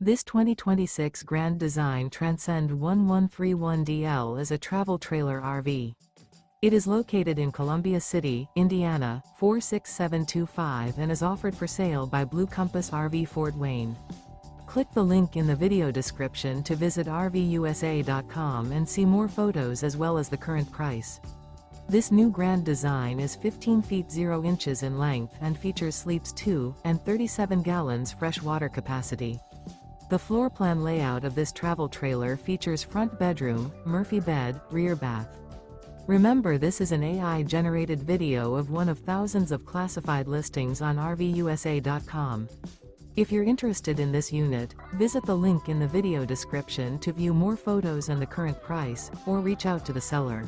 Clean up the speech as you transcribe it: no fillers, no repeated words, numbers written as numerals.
This 2026 Grand Design Transcend 1131DL is a travel trailer RV. It is located in Columbia City, Indiana, 46725 and is offered for sale by Blue Compass RV Fort Wayne. Click the link in the video description to visit RVUSA.com and see more photos as well as the current price. This new Grand Design is 15 feet 0 inches in length and features sleeps 2 and 37 gallons fresh water capacity. The floor plan layout of this travel trailer features front bedroom, Murphy bed, rear bath. Remember, this is an AI-generated video of one of thousands of classified listings on RVUSA.com. If you're interested in this unit, visit the link in the video description to view more photos and the current price, or reach out to the seller.